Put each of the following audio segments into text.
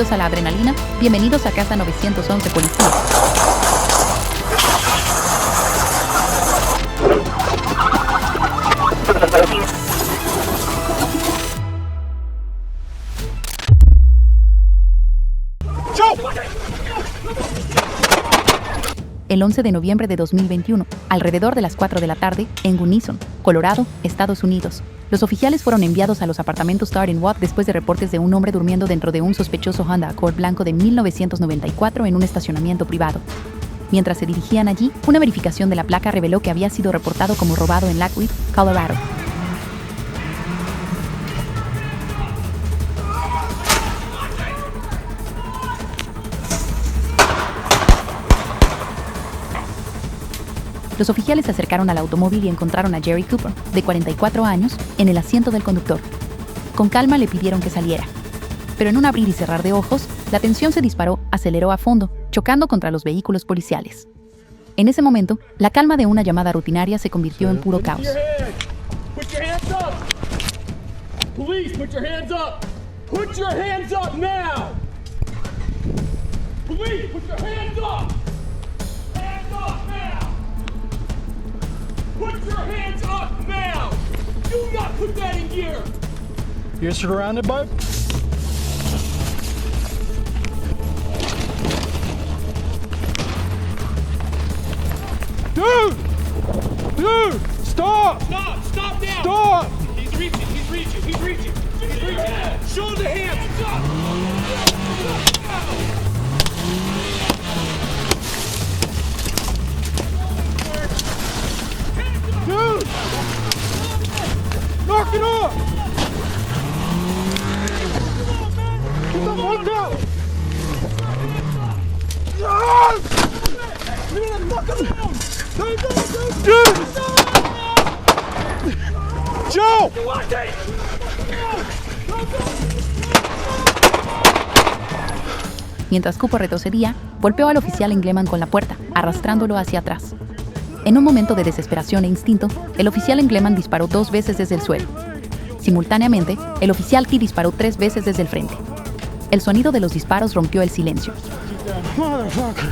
adictos a la adrenalina? Bienvenidos a Casa 911 Policía. El 11 de noviembre de 2021, alrededor de las 4 de la tarde, en Gunnison, Colorado, Estados Unidos. Los oficiales fueron enviados a los apartamentos Starting Watt después de reportes de un hombre durmiendo dentro de un sospechoso Honda Accord blanco de 1994 en un estacionamiento privado. Mientras se dirigían allí, una verificación de la placa reveló que había sido reportado como robado en Lakewood, Colorado. Los oficiales se acercaron al automóvil y encontraron a Jerry Cooper, de 44 años, en el asiento del conductor. Con calma le pidieron que saliera. Pero en un abrir y cerrar de ojos, la tensión se disparó, aceleró a fondo, chocando contra los vehículos policiales. En ese momento, la calma de una llamada rutinaria se convirtió en puro caos. Police, put your hands up! Put your hands up now! Police, put your hands up! Hands up now! Put your hands up now! Do not put that in gear! You're surrounded, bud? Dude! Dude! Stop! Stop! Stop now! Stop! He's reaching! He's reaching! He's reaching! He's reaching! Show the hands up! Dude! Knock it off! Get the fuck out! Dude! Joe! Mientras Cooper retrocedía, golpeó al oficial Engleman con la puerta, arrastrándolo hacia atrás. En un momento de desesperación e instinto, el oficial Engleman disparó 2 veces desde el suelo. Simultáneamente, el oficial T disparó 3 veces desde el frente. El sonido de los disparos rompió el silencio. Motherfucker!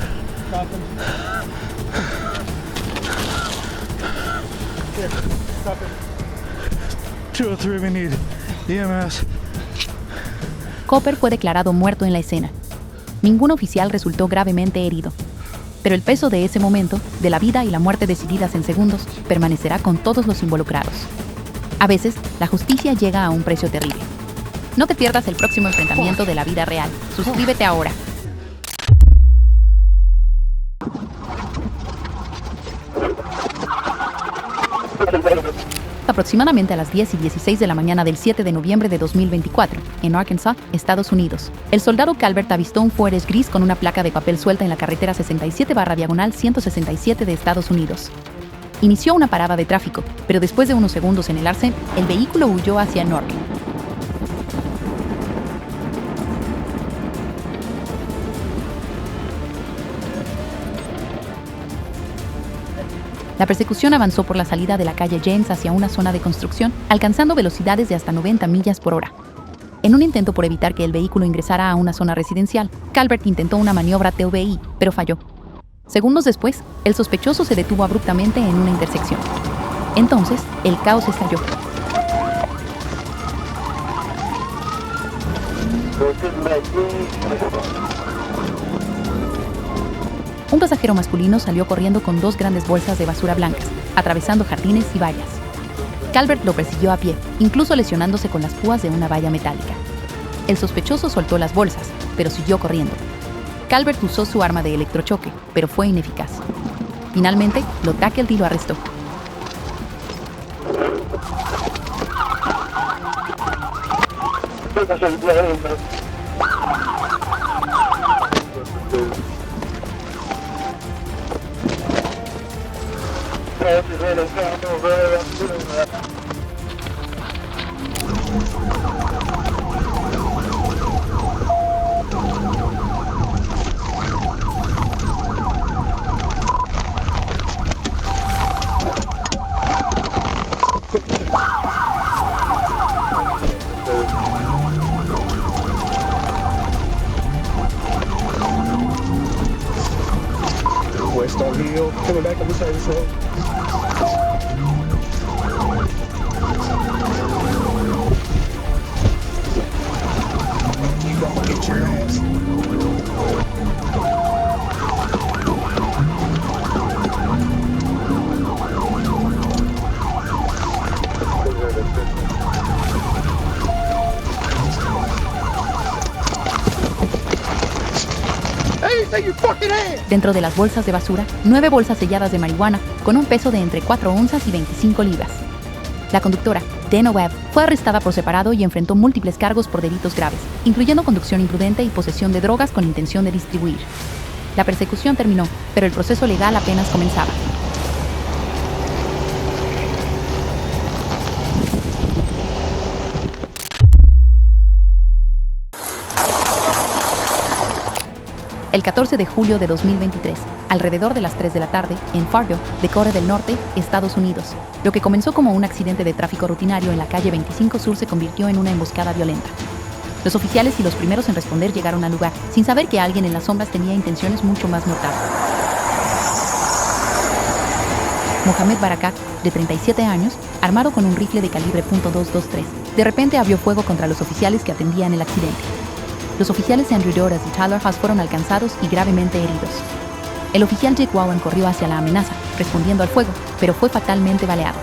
203, we need EMS. Cooper fue declarado muerto en la escena. Ningún oficial resultó gravemente herido. Pero el peso de ese momento, de la vida y la muerte decididas en segundos, permanecerá con todos los involucrados. A veces, la justicia llega a un precio terrible. No te pierdas el próximo enfrentamiento de la vida real. Suscríbete ahora. Aproximadamente a las 10:16 de la mañana del 7 de noviembre de 2024, en Arkansas, Estados Unidos, el soldado Calvert avistó un Ford gris con una placa de papel suelta en la carretera 67/167 de Estados Unidos. Inició una parada de tráfico, pero después de unos segundos en el arce, el vehículo huyó hacia Nork. La persecución avanzó por la salida de la calle James hacia una zona de construcción, alcanzando velocidades de hasta 90 millas por hora. En un intento por evitar que el vehículo ingresara a una zona residencial, Calvert intentó una maniobra TVI, pero falló. Segundos después, el sospechoso se detuvo abruptamente en una intersección. Entonces, el caos estalló. Un pasajero masculino salió corriendo con 2 grandes bolsas de basura blancas, atravesando jardines y vallas. Calvert lo persiguió a pie, incluso lesionándose con las púas de una valla metálica. El sospechoso soltó las bolsas, pero siguió corriendo. Calvert usó su arma de electrochoque, pero fue ineficaz. Finalmente, lo tackled y lo arrestó. Heel, coming back on the side of his head. You gonna get your ass. Hey, take your fucking hand! Dentro de las bolsas de basura, 9 bolsas selladas de marihuana con un peso de entre 4 onzas y 25 libras. La conductora, Dana Webb, fue arrestada por separado y enfrentó múltiples cargos por delitos graves, incluyendo conducción imprudente y posesión de drogas con intención de distribuir. La persecución terminó, pero el proceso legal apenas comenzaba. El 14 de julio de 2023, alrededor de las 3 de la tarde, en Fargo, Dakota del Norte, Estados Unidos, lo que comenzó como un accidente de tráfico rutinario en la calle 25 Sur se convirtió en una emboscada violenta. Los oficiales y los primeros en responder llegaron al lugar, sin saber que alguien en las sombras tenía intenciones mucho más mortales. Mohamed Barakat, de 37 años, armado con un rifle de calibre .223, de repente abrió fuego contra los oficiales que atendían el accidente. Los oficiales Andrew Doras y Tyler Haas fueron alcanzados y gravemente heridos. El oficial Jake Wallen corrió hacia la amenaza, respondiendo al fuego, pero fue fatalmente baleado.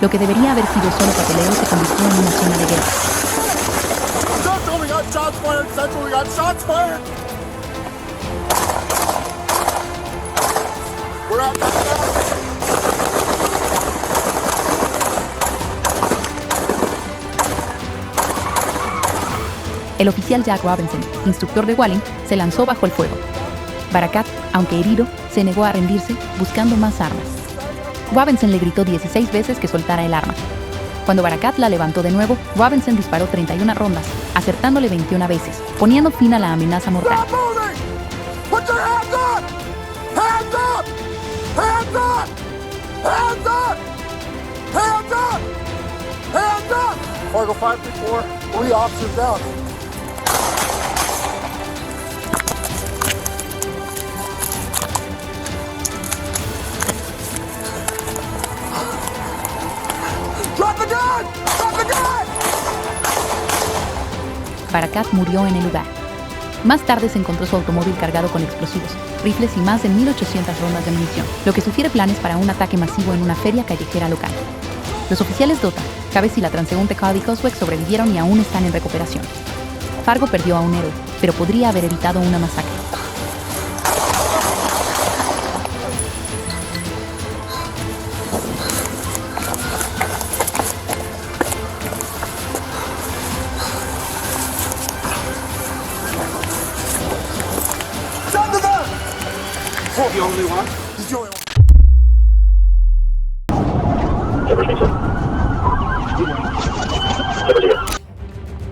Lo que debería haber sido solo papeleo se convirtió en una zona de guerra. Central, we got shots fired! Central, we got shots fired! We're out now. El oficial Jack Robinson, instructor de Wallen, se lanzó bajo el fuego. Barakat, aunque herido, se negó a rendirse, buscando más armas. Robinson le gritó 16 veces que soltara el arma. Cuando Barakat la levantó de nuevo, Robinson disparó 31 rondas, acertándole 21 veces, poniendo fin a la amenaza mortal. Stop moving! Put your hands up! Hands up! Hands up! Hands up! Hands up! Hands up! Fargo 534, 3 officers down. Drop the gun! Drop the gun! Barakat murió en el lugar. Más tarde se encontró su automóvil cargado con explosivos, rifles y más de 1.800 rondas de munición, lo que sugiere planes para un ataque masivo en una feria callejera local. Los oficiales Dota, Chavez y la transeúnte Carly Coswick sobrevivieron y aún están en recuperación. Fargo perdió a un héroe, pero podría haber evitado una masacre. Drop the gun! Oh, the only one? He's the only one.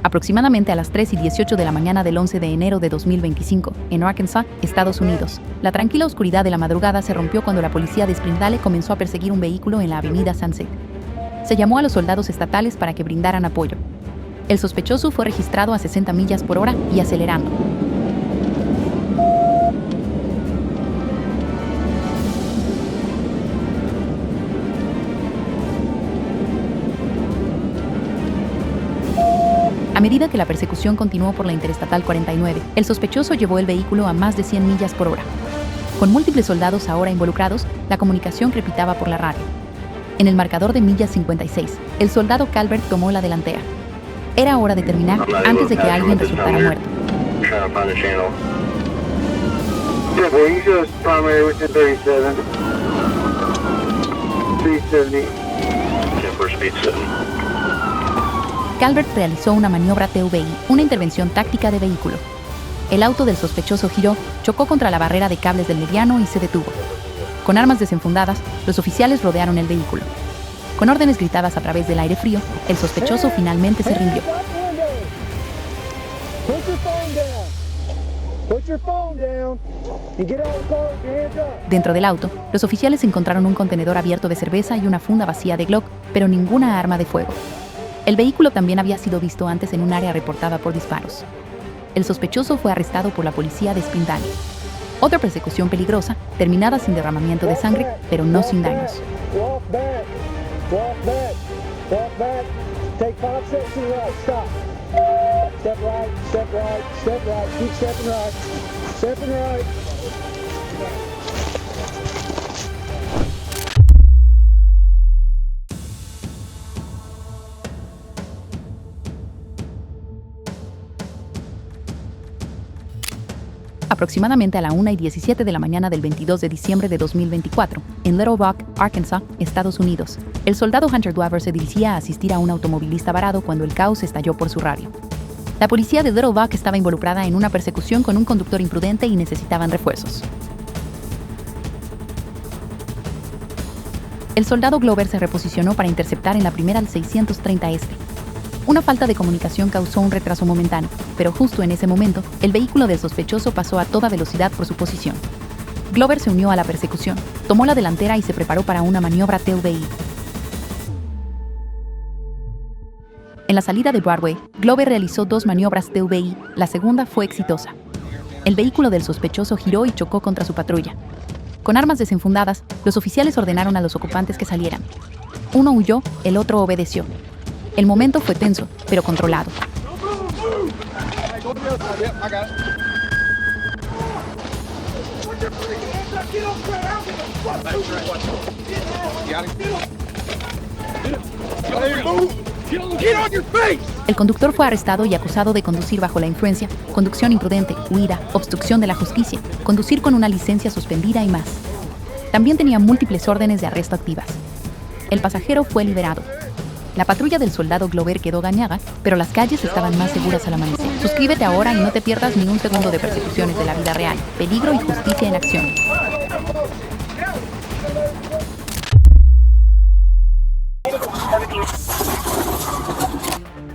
Aproximadamente a las 3:18 de la mañana del 11 de enero de 2025, en Arkansas, Estados Unidos, la tranquila oscuridad de la madrugada se rompió cuando la policía de Spring Valley comenzó a perseguir un vehículo en la avenida Sunset. Se llamó a los soldados estatales para que brindaran apoyo. El sospechoso fue registrado a 60 millas por hora y acelerando. A medida que la persecución continuó por la Interestatal 49, el sospechoso llevó el vehículo a más de 100 millas por hora. Con múltiples soldados ahora involucrados, la comunicación crepitaba por la radio. En el marcador de millas 56, el soldado Calvert tomó la delantera. Era hora de terminar antes de que alguien resultara muerto. Calvert realizó una maniobra TVI, una intervención táctica de vehículo. El auto del sospechoso giró, chocó contra la barrera de cables del mediano y se detuvo. Con armas desenfundadas, los oficiales rodearon el vehículo. Con órdenes gritadas a través del aire frío, el sospechoso finalmente se rindió. Dentro del auto, los oficiales encontraron un contenedor abierto de cerveza y una funda vacía de Glock, pero ninguna arma de fuego. El vehículo también había sido visto antes en un área reportada por disparos. El sospechoso fue arrestado por la policía de Spring Valley. Otra persecución peligrosa, terminada sin derramamiento de sangre, pero no sin daños. Walk back. Walk back. Walk back. Take 5 steps to the right. Stop. Step right. Step right. Step right. Keep stepping right. Stepping right. Aproximadamente a la 1:17 de la mañana del 22 de diciembre de 2024, en Little Rock, Arkansas, Estados Unidos, el soldado Hunter Glover se dirigía a asistir a un automovilista varado cuando el caos estalló por su radio. La policía de Little Rock estaba involucrada en una persecución con un conductor imprudente y necesitaban refuerzos. El soldado Glover se reposicionó para interceptar en la primera al 630 este. Una falta de comunicación causó un retraso momentáneo, pero justo en ese momento, el vehículo del sospechoso pasó a toda velocidad por su posición. Glover se unió a la persecución, tomó la delantera y se preparó para una maniobra TVI. En la salida de Broadway, Glover realizó 2 maniobras TVI, la segunda fue exitosa. El vehículo del sospechoso giró y chocó contra su patrulla. Con armas desenfundadas, los oficiales ordenaron a los ocupantes que salieran. Uno huyó, el otro obedeció. El momento fue tenso, pero controlado. El conductor fue arrestado y acusado de conducir bajo la influencia, conducción imprudente, huida, obstrucción de la justicia, conducir con una licencia suspendida y más. También tenía múltiples órdenes de arresto activas. El pasajero fue liberado. La patrulla del soldado Glover quedó dañada, pero las calles estaban más seguras al amanecer. Suscríbete ahora y no te pierdas ni un segundo de persecuciones de la vida real, peligro y justicia en acción.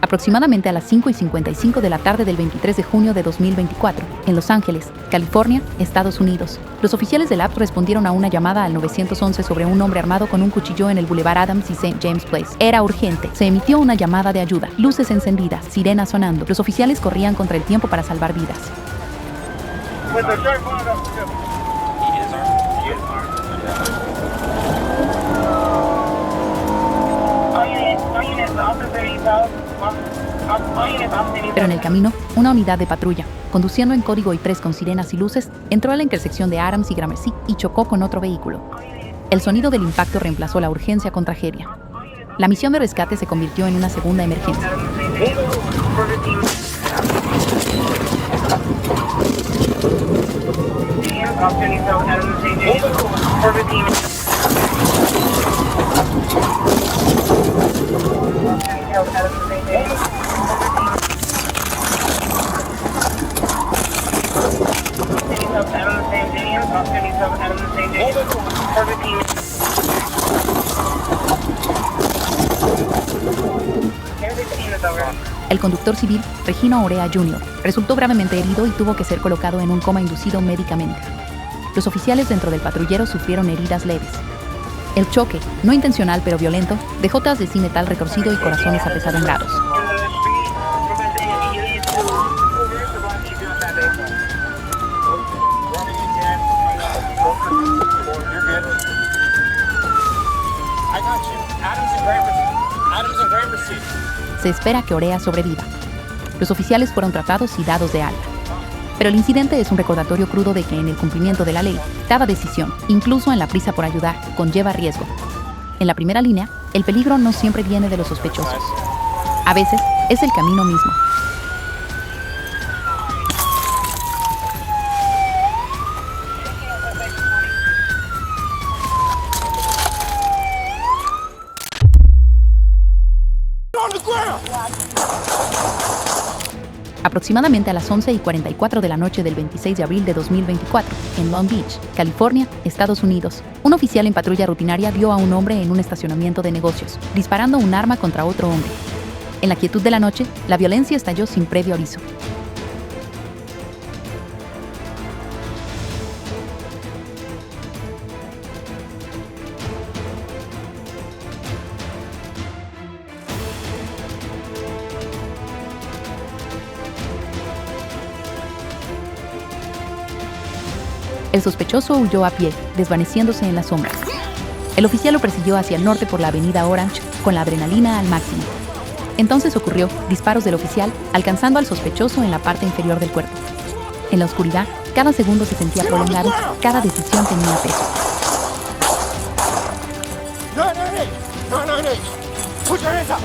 Aproximadamente a las 5:55 de la tarde del 23 de junio de 2024, en Los Ángeles, California, Estados Unidos, los oficiales del AP respondieron a una llamada al 911 sobre un hombre armado con un cuchillo en el Boulevard Adams y St. James Place. Era urgente. Se emitió una llamada de ayuda. Luces encendidas, sirenas sonando. Los oficiales corrían contra el tiempo para salvar vidas. Pero en el camino, una unidad de patrulla, conduciendo en código I3 con sirenas y luces, entró a la intersección de Adams y Gramercy y chocó con otro vehículo. El sonido del impacto reemplazó la urgencia con tragedia. La misión de rescate se convirtió en una segunda emergencia. El conductor civil, Regino Orea Jr., resultó gravemente herido y tuvo que ser colocado en un coma inducido médicamente. Los oficiales dentro del patrullero sufrieron heridas leves. El choque, no intencional pero violento, dejó tras de sí metal retorcido y corazones apesadumbrados. Se espera que Orea sobreviva. Los oficiales fueron tratados y dados de alta. Pero el incidente es un recordatorio crudo de que en el cumplimiento de la ley, cada decisión, incluso en la prisa por ayudar, conlleva riesgo. En la primera línea, el peligro no siempre viene de los sospechosos. A veces, es el camino mismo. Aproximadamente a las 11:44 de la noche del 26 de abril de 2024, en Long Beach, California, Estados Unidos, un oficial en patrulla rutinaria vio a un hombre en un estacionamiento de negocios, disparando un arma contra otro hombre. En la quietud de la noche, la violencia estalló sin previo aviso. El sospechoso huyó a pie, desvaneciéndose en las sombras. El oficial lo persiguió hacia el norte por la avenida Orange, con la adrenalina al máximo. Entonces ocurrió disparos del oficial, alcanzando al sospechoso en la parte inferior del cuerpo. En la oscuridad, cada segundo se sentía prolongado, cada decisión tenía peso. 998! Put your hands up!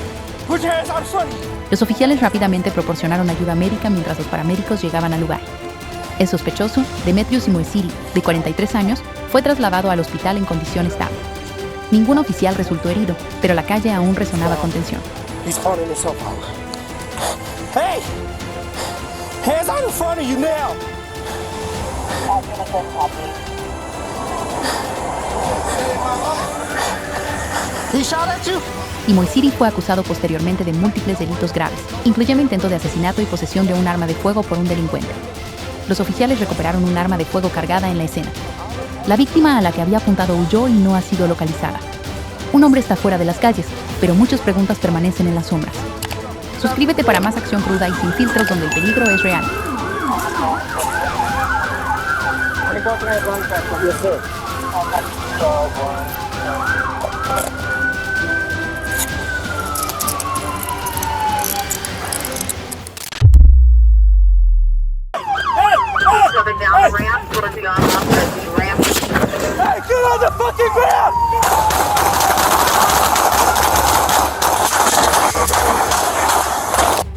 Put your hands out in front of you! Los oficiales rápidamente proporcionaron ayuda médica mientras los paramédicos llegaban al lugar. El sospechoso, Demetrius Moesiri, de 43 años, fue trasladado al hospital en condición estable. Ningún oficial resultó herido, pero la calle aún resonaba con tensión. He's calling himself out. Hey! Hands out in front of you now! He shot at you? Y Moesiri fue acusado posteriormente de múltiples delitos graves, incluyendo intento de asesinato y posesión de un arma de fuego por un delincuente. Los oficiales recuperaron un arma de fuego cargada en la escena. La víctima a la que había apuntado huyó y no ha sido localizada. Un hombre está fuera de las calles, pero muchas preguntas permanecen en las sombras. Suscríbete para más acción cruda y sin filtros donde el peligro es real. Coming down the ramp towards the on-ramp ramp. Hey, get on the fucking ground!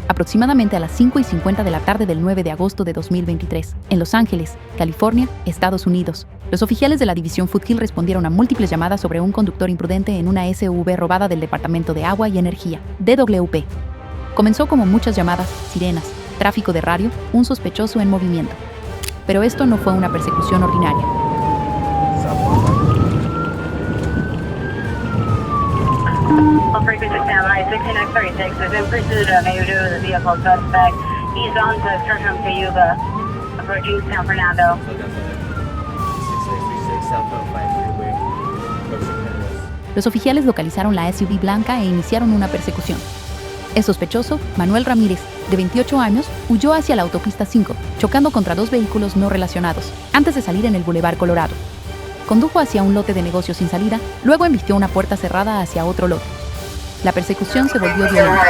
Aproximadamente a las 5:50 de la tarde del 9 de agosto de 2023, en Los Ángeles, California, Estados Unidos, los oficiales de la División Foothill respondieron a múltiples llamadas sobre un conductor imprudente en una SUV robada del Departamento de Agua y Energía, DWP. Comenzó como muchas llamadas, sirenas, tráfico de radio, un sospechoso en movimiento. Pero esto no fue una persecución ordinaria. All frequency standby, 6936 is in pursuit of the vehicle suspect. He's on to Churchum Cayuga, approaching San Fernando. 6636 Southbound 5 Freeway, approaching Penrose. Los oficiales localizaron la SUV blanca e iniciaron una persecución. El sospechoso, Manuel Ramírez, de 28 años, huyó hacia la autopista 5, chocando contra dos vehículos no relacionados, antes de salir en el Boulevard Colorado. Condujo hacia un lote de negocios sin salida, luego embistió una puerta cerrada hacia otro lote. La persecución se volvió violenta.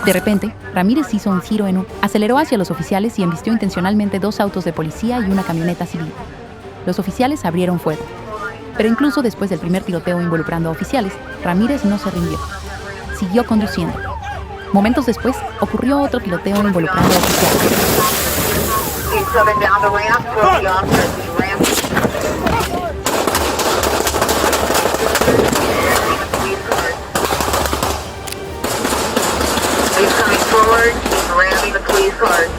De repente, Ramírez hizo un giro en U, aceleró hacia los oficiales y embistió intencionalmente dos autos de policía y una camioneta civil. Los oficiales abrieron fuego. Pero incluso después del primer tiroteo involucrando a oficiales, Ramírez no se rindió. Siguió conduciendo. Momentos después, ocurrió otro tiroteo involucrando a oficiales. He's coming down the ramp towards the on-ramp ramp. He's coming forward, he's ramming the police cars.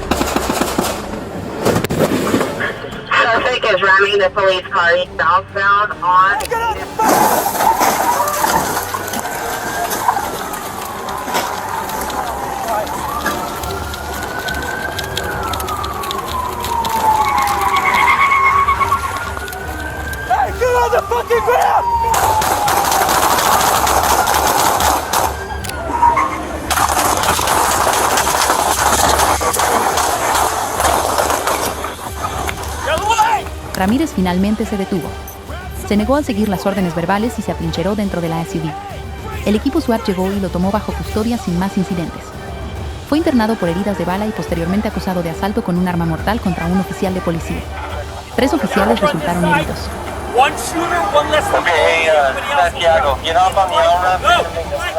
Suspect is ramming the police car. He's southbound on. Hey, get on the fucking ground! Ramírez finalmente se detuvo. Se negó a seguir las órdenes verbales y se atrincheró dentro de la SUV. El equipo SWAT llegó y lo tomó bajo custodia sin más incidentes. Fue internado por heridas de bala y posteriormente acusado de asalto con un arma mortal contra un oficial de policía. 3 oficiales resultaron heridos. One shooter, one less than Hey, Santiago, get off on the on-ramp and make this ramp.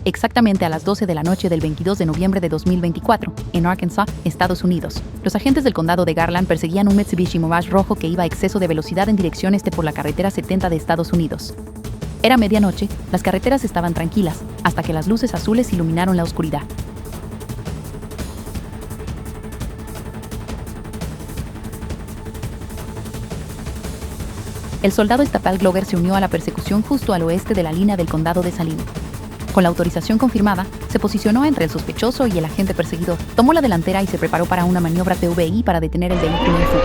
Exactamente a las 12 de la noche del 22 de noviembre de 2024, en Arkansas, Estados Unidos, los agentes del condado de Garland perseguían un Mitsubishi Mirage rojo que iba a exceso de velocidad en dirección este por la carretera 70 de Estados Unidos. Era medianoche, las carreteras estaban tranquilas, hasta que las luces azules iluminaron la oscuridad. el soldado estatal Glover se unió a la persecución justo al oeste de la línea del condado de Saline. Con la autorización confirmada, se posicionó entre el sospechoso y el agente perseguidor, tomó la delantera y se preparó para una maniobra PVI para detener el vehículo en fuga.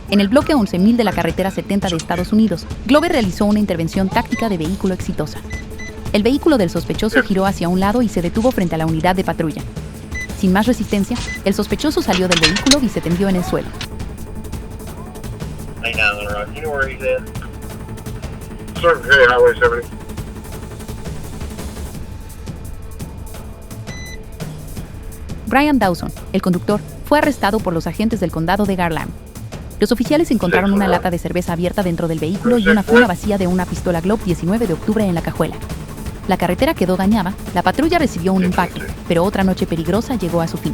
En el bloque 11.000 de la carretera 70 de Estados Unidos, Glover realizó una intervención táctica de vehículo exitosa. El vehículo del sospechoso giró hacia un lado y se detuvo frente a la unidad de patrulla. Sin más resistencia, el sospechoso salió del vehículo y se tendió en el suelo. Brian Dawson, el conductor, fue arrestado por los agentes del condado de Garland. Los oficiales encontraron una lata de cerveza abierta dentro del vehículo y una funda vacía de una pistola Glock 19 de octubre en la cajuela. La carretera quedó dañada, la patrulla recibió un impacto, pero otra noche peligrosa llegó a su fin.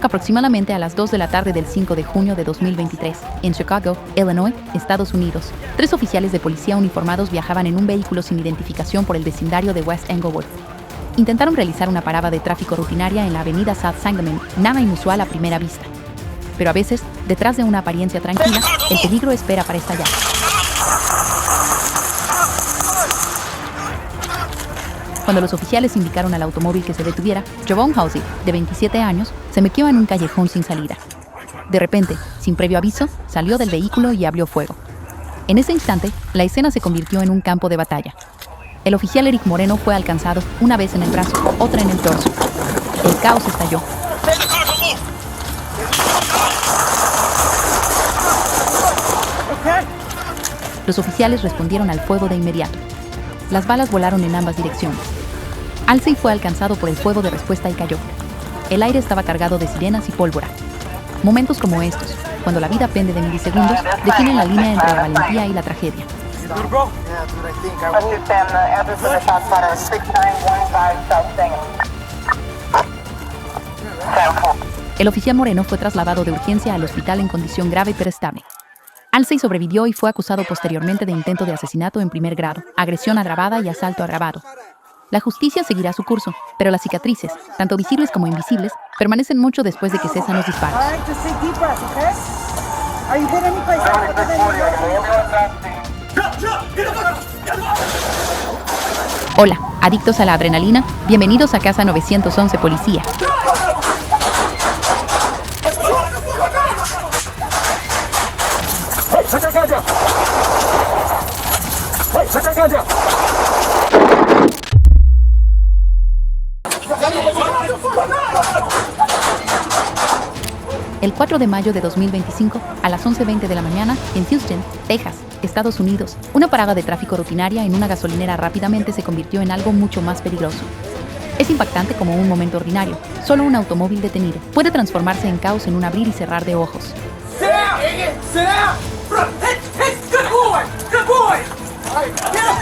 Aproximadamente a las 2 de la tarde del 5 de junio de 2023, en Chicago, Illinois, Estados Unidos, 3 oficiales de policía uniformados viajaban en un vehículo sin identificación por el vecindario de West Englewood. Intentaron realizar una parada de tráfico rutinaria en la avenida South Sangamon, nada inusual a primera vista. Pero a veces, detrás de una apariencia tranquila, el peligro espera para estallar. Cuando los oficiales indicaron al automóvil que se detuviera, Javon Halsey, de 27 años, se metió en un callejón sin salida. De repente, sin previo aviso, salió del vehículo y abrió fuego. En ese instante, la escena se convirtió en un campo de batalla. El oficial Eric Moreno fue alcanzado, una vez en el brazo, otra en el torso. El caos estalló. Los oficiales respondieron al fuego de inmediato. Las balas volaron en ambas direcciones. Halsey fue alcanzado por el fuego de respuesta y cayó. El aire estaba cargado de sirenas y pólvora. Momentos como estos, cuando la vida pende de milisegundos, definen la línea entre la valentía y la tragedia. El oficial Moreno fue trasladado de urgencia al hospital en condición grave pero estable. Halsey sobrevivió y fue acusado posteriormente de intento de asesinato en primer grado, agresión agravada y asalto agravado. La justicia seguirá su curso, pero las cicatrices, tanto visibles como invisibles, permanecen mucho después de que cesan los disparos. Hola, adictos a la adrenalina, bienvenidos a Casa 911 Policía. El 4 de mayo de 2025, a las 11:20 de la mañana, en Houston, Texas, Estados Unidos, una parada de tráfico rutinaria en una gasolinera rápidamente se convirtió en algo mucho más peligroso. Es impactante como un momento ordinario. Solo un automóvil detenido puede transformarse en caos en un abrir y cerrar de ojos. Sit down! Sit down! Hey, good boy! Good boy! Get up!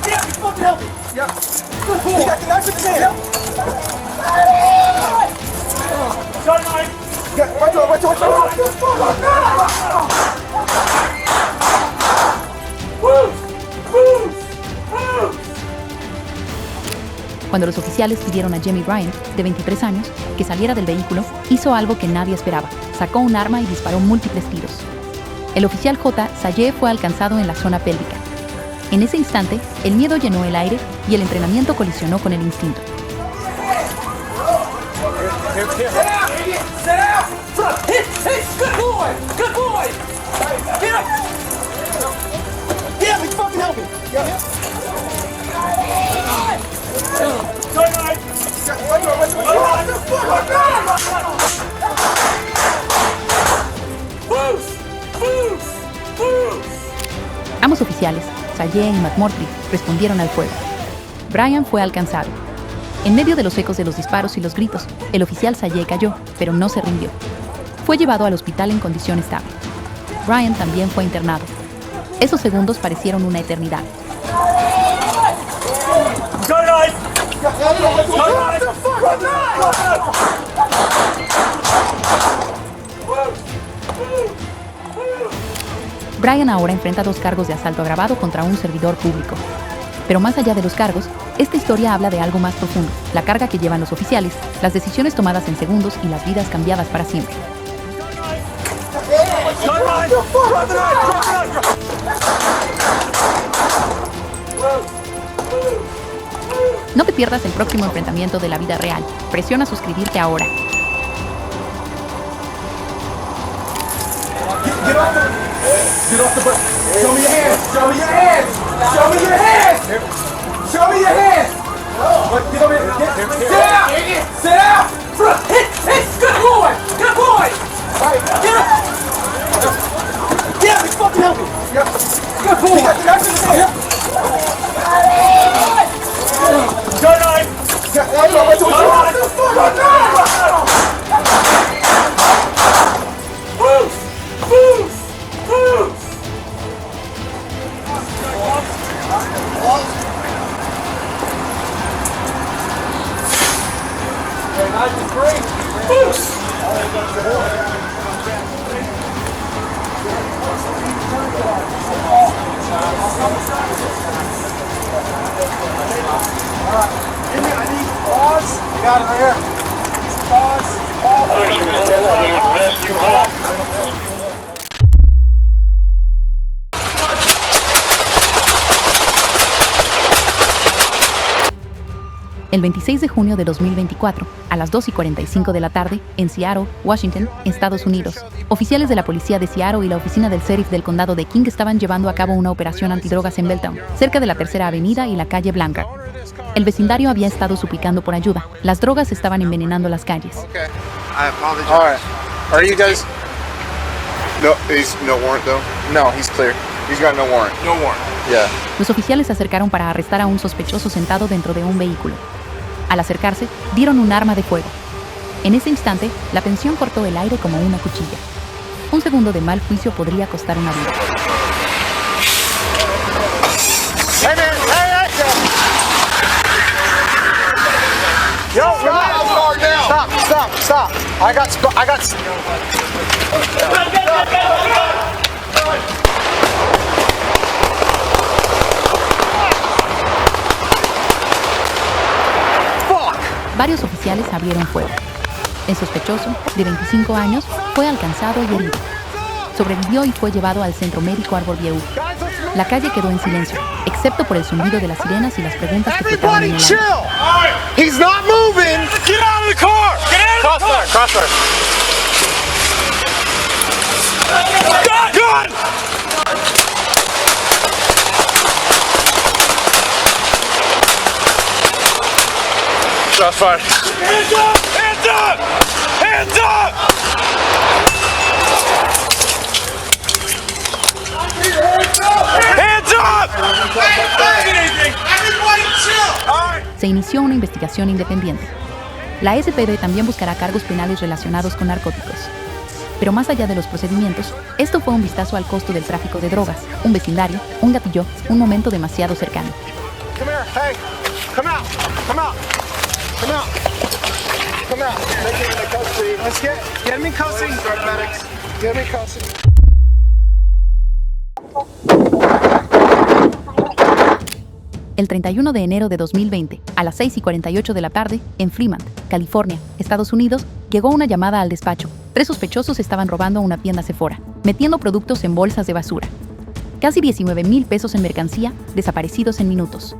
Get up, you fucking help me! Yeah. Good boy! You got the knife in the hand! Shut it, Mike! Yeah, watch out! Move! Cuando los oficiales pidieron a Jamie Bryant, de 23 años, que saliera del vehículo, hizo algo que nadie esperaba. Sacó un arma y disparó múltiples tiros. El oficial J. Sayeh fue alcanzado en la zona pélvica. En ese instante, el miedo llenó el aire y el entrenamiento colisionó con el instinto. Ambos oficiales, Sayeh y McMurtry, respondieron al fuego. Brian fue alcanzado. En medio de los ecos de los disparos y los gritos, el oficial Salle cayó, pero no se rindió. Fue llevado al hospital en condición estable. Brian también fue internado. Esos segundos parecieron una eternidad. Brian ahora enfrenta 2 cargos de asalto agravado contra un servidor público. Pero más allá de los cargos, esta historia habla de algo más profundo, la carga que llevan los oficiales, las decisiones tomadas en segundos y las vidas cambiadas para siempre. No te pierdas el próximo enfrentamiento de la vida real. Presiona suscribirte ahora. Get off the bus. Show me your hands. Show me your hands. Show me your hands. Show me your hands. Get over here. Sit down. Sit down. Hit. Good boy. Good boy. Get up. Get up. Fucking help me. Good boy. Go nine. Got it right here. Pause. El 26 de junio de 2024, a las 2:45 de la tarde, en Seattle, Washington, Estados Unidos, oficiales de la policía de Seattle y la oficina del sheriff del condado de King estaban llevando a cabo una operación antidrogas en Belltown, cerca de la Tercera Avenida y la calle Blanca. El vecindario había estado suplicando por ayuda. Las drogas estaban envenenando las calles. Okay. I apologize. All right. Are you guys? No, he's no warrant though. No, he's clear. He's got no warrant. No warrant. Yeah. Los oficiales se acercaron para arrestar a un sospechoso sentado dentro de un vehículo. Al acercarse, dieron un arma de fuego. En ese instante, la tensión cortó el aire como una cuchilla. Un segundo de mal juicio podría costar una vida. Hey man, hey! Yo, stop! I got. Varios oficiales abrieron fuego. El sospechoso, de 25 años, fue alcanzado y herido. Sobrevivió y fue llevado al centro médico Arborview. La calle quedó en silencio, excepto por el zumbido de las sirenas y las preguntas que flotaban en el aire. He's not moving. Get out of the car. Get out of the car. Crossfire. Gun! Shots fired. Hands up! Hands up! Hands up! Hands up! Everybody chill! Se inició una investigación independiente. La SPD también buscará cargos penales relacionados con narcóticos. Pero más allá de los procedimientos, esto fue un vistazo al costo del tráfico de drogas, un vecindario, un gatillo, un momento demasiado cercano. Come here, hey! Come out! Come out! Come out! Come out! Take him into custody. Let's get him in custody. Medics. Get him in custody. El 31 de enero de 2020, a las 6:48 de la tarde, en Fremont, California, Estados Unidos, llegó una llamada al despacho. 3 sospechosos estaban robando una tienda Sephora, metiendo productos en bolsas de basura. Casi 19,000 pesos en mercancía, desaparecidos en minutos.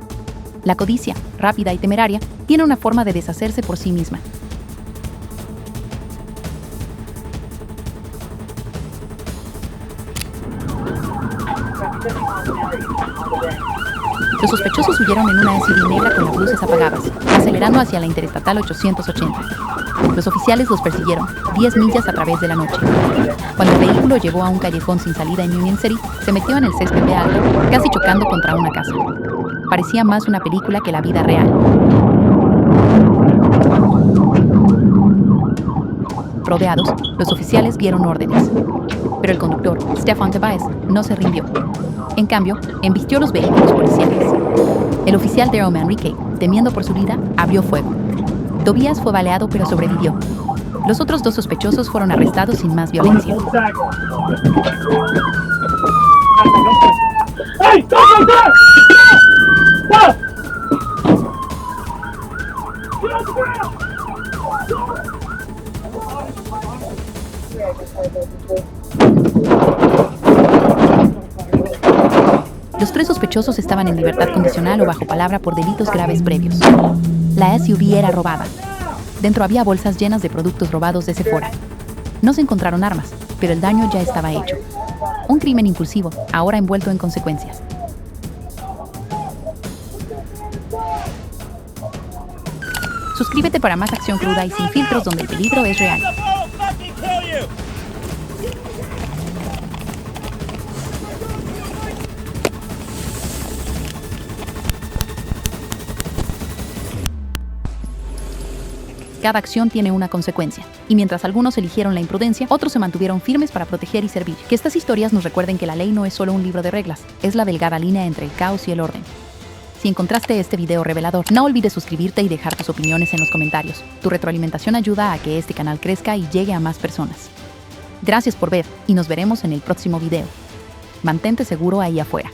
La codicia, rápida y temeraria, tiene una forma de deshacerse por sí misma. Los sospechosos huyeron en una SUV negra con las luces apagadas, acelerando hacia la Interestatal 880. Los oficiales los persiguieron, 10 millas a través de la noche. Cuando el vehículo llegó a un callejón sin salida en Union City, se metió en el césped de algo, casi chocando contra una casa. Parecía más una película que la vida real. Rodeados, los oficiales dieron órdenes. Pero el conductor, Stefan Tobias, no se rindió. En cambio, embistió los vehículos policiales. El oficial Daryl Manrique, temiendo por su vida, abrió fuego. Tobias fue baleado pero sobrevivió. Los otros 2 sospechosos fueron arrestados sin más violencia. Hey, stop right there! Stop! Get on the ground! Los 3 sospechosos estaban en libertad condicional o bajo palabra por delitos graves previos. La SUV era robada. Dentro había bolsas llenas de productos robados de Sephora. No se encontraron armas, pero el daño ya estaba hecho. Un crimen impulsivo, ahora envuelto en consecuencias. Suscríbete para más acción cruda y sin filtros donde el peligro es real. Cada acción tiene una consecuencia, y mientras algunos eligieron la imprudencia, otros se mantuvieron firmes para proteger y servir. Que estas historias nos recuerden que la ley no es solo un libro de reglas, es la delgada línea entre el caos y el orden. Si encontraste este video revelador, no olvides suscribirte y dejar tus opiniones en los comentarios. Tu retroalimentación ayuda a que este canal crezca y llegue a más personas. Gracias por ver, y nos veremos en el próximo video. Mantente seguro ahí afuera.